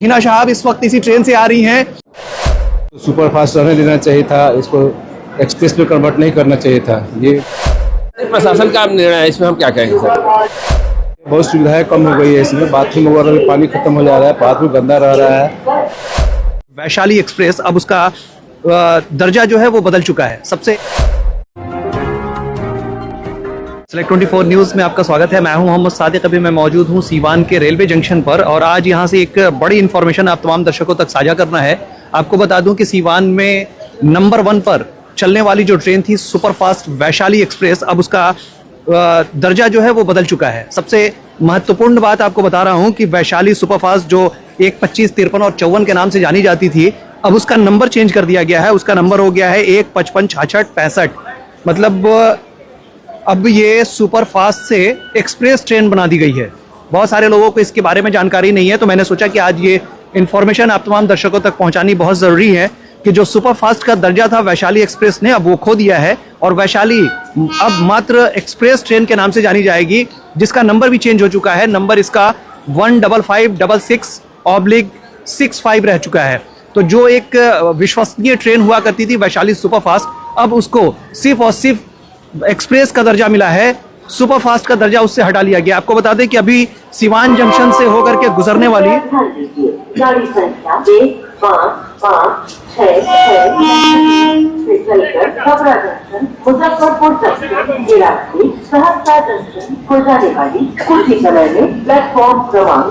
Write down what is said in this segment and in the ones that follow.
हिना साहब इस वक्त इसी ट्रेन से आ रही हैं। सुपर फास्ट रहने देना चाहिए था, इसको एक्सप्रेस में कन्वर्ट नहीं करना चाहिए था। ये प्रशासन का निर्णय है, इसमें हम क्या कहेंगे सर। बहुत सुविधाएं कम हो गई है इसमें। बाथरूम वगैरह में पानी खत्म हो जा रहा है, बाथरूम गंदा रह रहा है। वैशाली एक्सप्रेस अब उसका दर्जा जो है वो बदल चुका है। सबसे सेलेक्ट 24 न्यूज में आपका स्वागत है। मैं हूं मोहम्मद सादिक। अभी मैं मौजूद हूं सीवान के रेलवे जंक्शन पर और आज यहां से एक बड़ी इंफॉर्मेशन आप तमाम दर्शकों तक साझा करना है। आपको बता दूं कि सीवान में नंबर 1 पर चलने वाली जो ट्रेन थी सुपरफास्ट वैशाली एक्सप्रेस, अब उसका दर्जा जो है वो बदल चुका है। सबसे महत्वपूर्ण बात आपको बता रहा हूं कि वैशाली सुपरफास्ट जो 1:25, 53 और 54 के नाम से जानी जाती थी, अब उसका नंबर चेंज कर दिया गया है। उसका नंबर हो गया है 1:55, 66, 65। मतलब अब ये सुपर फास्ट से एक्सप्रेस ट्रेन बना दी गई है। बहुत सारे लोगों को इसके बारे में जानकारी नहीं है, तो मैंने सोचा कि आज ये इन्फॉर्मेशन आप तमाम दर्शकों तक पहुंचानी बहुत ज़रूरी है कि जो सुपर फास्ट का दर्जा था वैशाली एक्सप्रेस ने, अब वो खो दिया है और वैशाली अब मात्र एक्सप्रेस ट्रेन के नाम से जानी जाएगी, जिसका नंबर भी चेंज हो चुका है। नंबर इसका 15566/65 रह चुका है। तो जो एक विश्वसनीय ट्रेन हुआ करती थी वैशाली सुपरफास्ट, अब उसको सिर्फ और सिर्फ एक्सप्रेस का दर्जा मिला है। सुपरफास्ट का दर्जा उससे हटा लिया गया। आपको बता दें कि अभी सीवान जंक्शन से होकर के गुजरने वाली गाड़ी संख्या 15566 से चलकर खबरा जंक्शन, मुजफ्फरपुर जंक्शन, गिरासी, सहरसा जंक्शन को जाने वाली कुछ ही समय में प्लेटफॉर्म क्रमांक।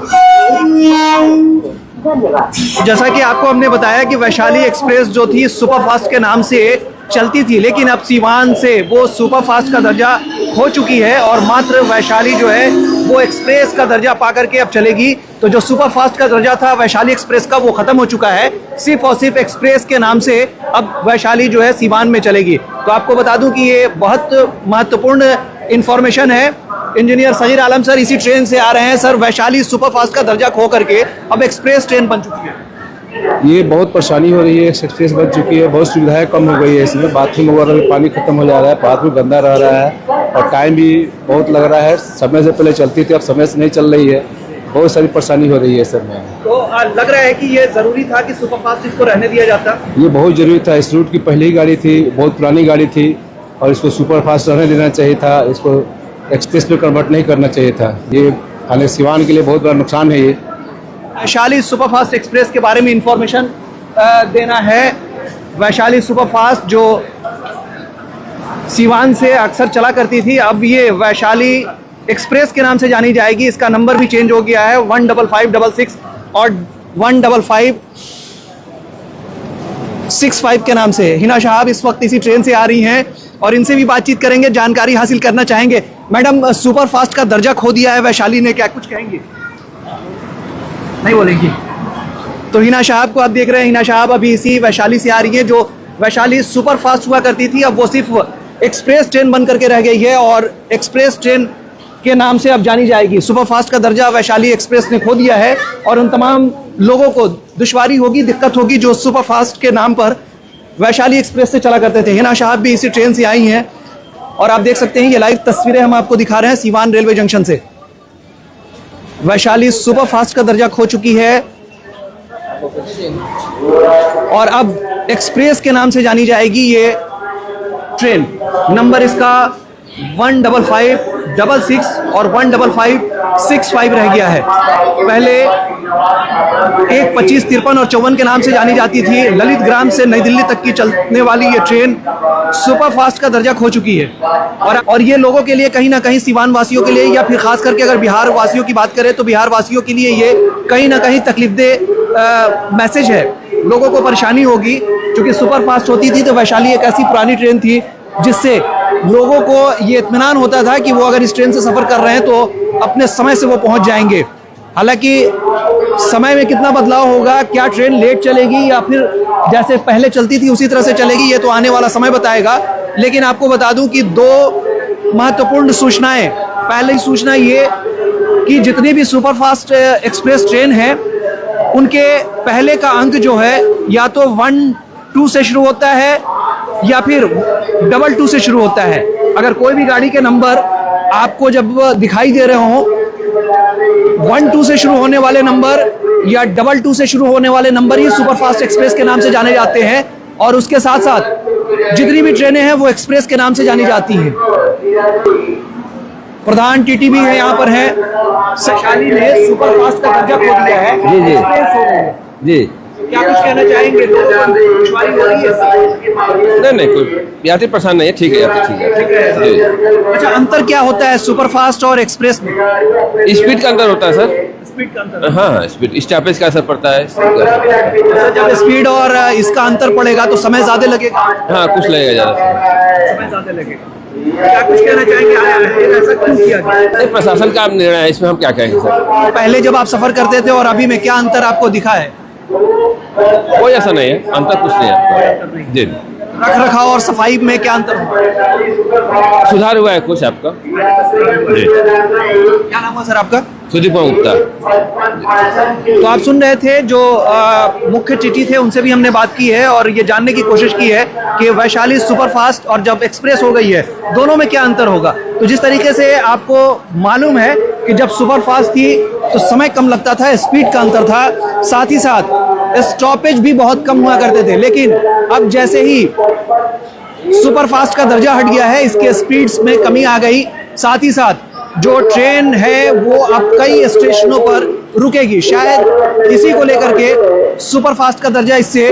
धन्यवाद। जैसा कि आपको हमने बताया कि वैशाली एक्सप्रेस जो थी सुपरफास्ट के नाम से चलती थी, लेकिन अब सीवान से वो सुपरफास्ट का दर्जा खो चुकी है और मात्र वैशाली जो है वो एक्सप्रेस का दर्जा पा करके अब चलेगी। तो जो सुपरफास्ट का दर्जा था वैशाली एक्सप्रेस का, वो खत्म हो चुका है। सिर्फ और सिर्फ एक्सप्रेस के नाम से अब वैशाली जो है सीवान में चलेगी। तो आपको बता दूं कि ये बहुत महत्वपूर्ण इंफॉर्मेशन है। इंजीनियर सगीर आलम सर इसी ट्रेन से आ रहे हैं। सर, वैशाली सुपरफास्ट का दर्जा खो करके अब एक्सप्रेस ट्रेन बन चुकी है। ये बहुत परेशानी हो रही है। एक्सप्रेस बन चुकी है, बहुत सुविधाएं कम हो गई है इसमें। बाथरूम वगैरह में पानी खत्म हो जा रहा है, बाथरूम गंदा रह रहा है और टाइम भी बहुत लग रहा है। समय से पहले चलती थी, अब समय से नहीं चल रही है। बहुत सारी परेशानी हो रही है सर में। तो लग रहा है कि ये जरूरी था कि सुपरफास्ट इसको रहने दिया जाता। ये बहुत जरूरी था। इस रूट की पहली गाड़ी थी, बहुत पुरानी गाड़ी थी और इसको सुपरफास्ट रहने देना चाहिए था। इसको एक्सप्रेस में कन्वर्ट नहीं करना चाहिए था। ये हालांकि सीवान के लिए बहुत बड़ा नुकसान है। ये वैशाली सुपरफास्ट एक्सप्रेस के बारे में इंफॉर्मेशन देना है। वैशाली सुपरफास्ट जो सीवान से अक्सर चला करती थी, अब ये वैशाली एक्सप्रेस के नाम से जानी जाएगी। इसका नंबर भी चेंज हो गया है 15566 और 15565 के नाम से। हिना साहब इस वक्त इसी ट्रेन से आ रही हैं और इनसे भी बातचीत करेंगे, जानकारी हासिल करना चाहेंगे। मैडम, सुपरफास्ट का दर्जा खो दिया है वैशाली ने, क्या कुछ कहेंगे? नहीं बोलेंगी। तो हिना साहब को आप देख रहे हैं। हिना साहब अभी इसी वैशाली से आ रही है। जो वैशाली सुपरफास्ट हुआ करती थी, अब वो सिर्फ एक्सप्रेस ट्रेन बन करके रह गई है और एक्सप्रेस ट्रेन के नाम से अब जानी जाएगी। सुपरफास्ट का दर्जा वैशाली एक्सप्रेस ने खो दिया है और उन तमाम लोगों को दुश्वारी होगी, दिक्कत होगी जो सुपरफास्ट के नाम पर वैशाली एक्सप्रेस से चला करते थे। हिना साहब भी इसी ट्रेन से आई हैं और आप देख सकते हैं ये लाइव तस्वीरें हम आपको दिखा रहे हैं सीवान रेलवे जंक्शन से। वैशाली सुपरफास्ट का दर्जा खो चुकी है और अब एक्सप्रेस के नाम से जानी जाएगी ये ट्रेन। नंबर इसका 15566 और 15565 रह गया है। पहले 1:25, 53 और 54 के नाम से जानी जाती थी। ललित ग्राम से नई दिल्ली तक की चलने वाली ये ट्रेन सुपरफास्ट का दर्जा खो चुकी है और ये लोगों के लिए कहीं ना कहीं, सीवान वासियों के लिए या फिर खास करके अगर बिहार वासियों की बात करें तो बिहार वासियों के लिए ये कहीं ना कहीं तकलीफदेह मैसेज है। लोगों को परेशानी होगी क्योंकि सुपरफास्ट होती थी तो वैशाली एक ऐसी पुरानी ट्रेन थी जिससे लोगों को ये इत्मीनान होता था कि वो अगर इस ट्रेन से सफ़र कर रहे हैं तो अपने समय से वो पहुंच जाएंगे। हालांकि समय में कितना बदलाव होगा, क्या ट्रेन लेट चलेगी या फिर जैसे पहले चलती थी उसी तरह से चलेगी, ये तो आने वाला समय बताएगा। लेकिन आपको बता दूं कि 2 महत्वपूर्ण सूचनाएं। पहली सूचना ये कि जितनी भी सुपरफास्ट एक्सप्रेस ट्रेन है उनके पहले का अंक जो है या तो 12 से शुरू होता है या फिर 22 से शुरू होता है। अगर कोई भी गाड़ी के नंबर आपको जब दिखाई दे रहे हो 12 से शुरू होने वाले नंबर या 22 से शुरू होने वाले नंबर ही सुपरफास्ट एक्सप्रेस के नाम से जाने जाते हैं, और उसके साथ साथ जितनी भी ट्रेनें हैं वो एक्सप्रेस के नाम से जानी जाती हैं। प्रधान टीटी भी है यहाँ पर है। वैशाली ने सुपरफास्ट का दर्जा खो दिया है। जी, जी। एक्सप्रेस हो गए हैं। जी, क्या कुछ कहना चाहेंगे? लोगों को दुश्वारी हो रही है? नहीं कोई यात्री परेशान नहीं है, ठीक है, यात्री ठीक है। जी, अच्छा, अंतर क्या होता है सुपरफास्ट और एक्सप्रेस में? स्पीड का अंतर होता है सर। स्पीड का अंतर। हाँ, स्पीड, स्टॉपेज का असर पड़ता है। अच्छा, जब स्पीड और इसका अंतर पड़ेगा तो समय ज्यादा लगेगा। हाँ, कुछ लगेगा ज़्यादा। समय ज्यादा लगेगा। क्या कुछ कहना चाहेंगे? ऐसा क्यों किया गया? ये प्रशासन का निर्णय है, इसमें हम क्या कहेंगे सर। पहले जब आप सफर करते थे और अभी में क्या अंतर आपको दिखा है? कोई ऐसा नहीं है, अंतर कुछ नहीं है। जी, रख रखाव और सफाई में क्या अंतर हुआ? सुधार हुआ है कुछ आपका। जी, क्या नाम है सर आपका? सुदीप गुप्ता। तो आप सुन रहे थे जो मुख्य टीटी थे, उनसे भी हमने बात की है और ये जानने की कोशिश की है कि वैशाली सुपरफास्ट और जब एक्सप्रेस हो गई है दोनों में क्या अंतर होगा। तो जिस तरीके से आपको मालूम है कि जब सुपरफास्ट थी तो समय कम लगता था, स्पीड का अंतर था, साथ ही साथ स्टॉपेज भी बहुत कम हुआ करते थे। लेकिन अब जैसे ही सुपरफास्ट का दर्जा हट गया है, इसके स्पीड्स में कमी आ गई, साथ ही साथ जो ट्रेन है वो अब कई स्टेशनों पर रुकेगी। शायद इसी को लेकर के सुपरफास्ट का दर्जा इससे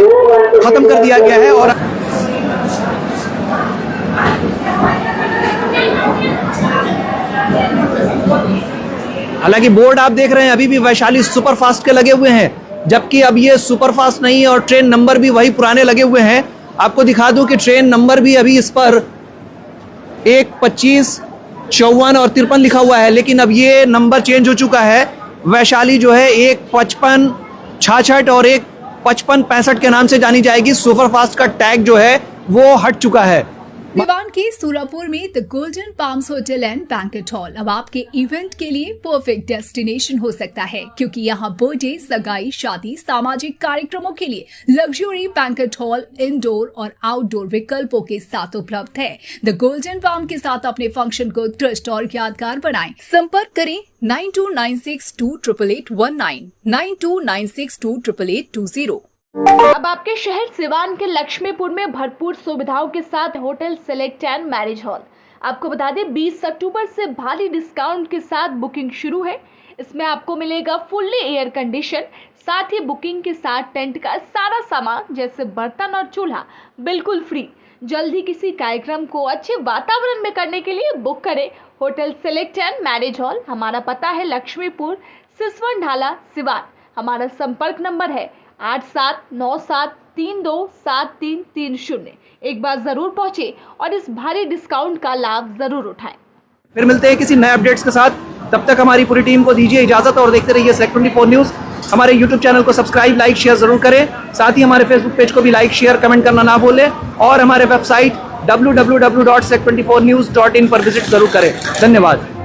खत्म कर दिया गया है। और हालांकि बोर्ड आप देख रहे हैं अभी भी वैशाली सुपरफास्ट के लगे हुए हैं, जबकि अब ये सुपरफास्ट नहीं है और ट्रेन नंबर भी वही पुराने लगे हुए हैं। आपको दिखा दूं कि ट्रेन नंबर भी अभी इस पर 1, 25, 54 और 53 लिखा हुआ है, लेकिन अब ये नंबर चेंज हो चुका है। वैशाली जो है 1, 55, 66 और 1, 55, 65 के नाम से जानी जाएगी। सुपरफास्ट का टैग जो है वो हट चुका है। दीवान के सूरापुर में the golden palms hotel and banquet hall अब आपके इवेंट के लिए परफेक्ट डेस्टिनेशन हो सकता है, क्योंकि यहाँ बर्थडे, सगाई, शादी, सामाजिक कार्यक्रमों के लिए लग्जरी बैंकेट हॉल इंडोर और आउटडोर विकल्पों के साथ उपलब्ध है। द गोल्डन पाम के साथ अपने फंक्शन को उत्कृष्ट और यादगार बनाएं। संपर्क करें 9296288819, 9296288820। अब आपके शहर सिवान के लक्ष्मीपुर में भरपूर सुविधाओं के साथ hotel select and marriage hall. आपको बता दें 20 अक्टूबर से भारी डिस्काउंट के साथ बुकिंग शुरू है। इसमें आपको मिलेगा फुल्ली एयर कंडीशन, साथ ही बुकिंग के साथ टेंट का सारा सामान जैसे बर्तन और चूल्हा बिल्कुल फ्री। जल्द ही किसी कार्यक्रम को अच्छे वातावरण में करने के लिए बुक करें hotel select and marriage hall. हमारा पता है लक्ष्मीपुर, सिसवन ढाला, सिवान। हमारा संपर्क नंबर है 8797327330। एक बार जरूर पहुंचे और इस भारी डिस्काउंट का लाभ जरूर उठाएं। फिर मिलते हैं किसी नए अपडेट्स के साथ, तब तक हमारी पूरी टीम को दीजिए इजाजत और देखते रहिए Sec24 न्यूज़। हमारे YouTube चैनल को सब्सक्राइब, लाइक, शेयर जरूर करें। साथ ही हमारे Facebook पेज को भी लाइक, शेयर, कमेंट करना ना भूलें और हमारे वेबसाइट www.sec24news.in पर विजिट जरूर करें। धन्यवाद।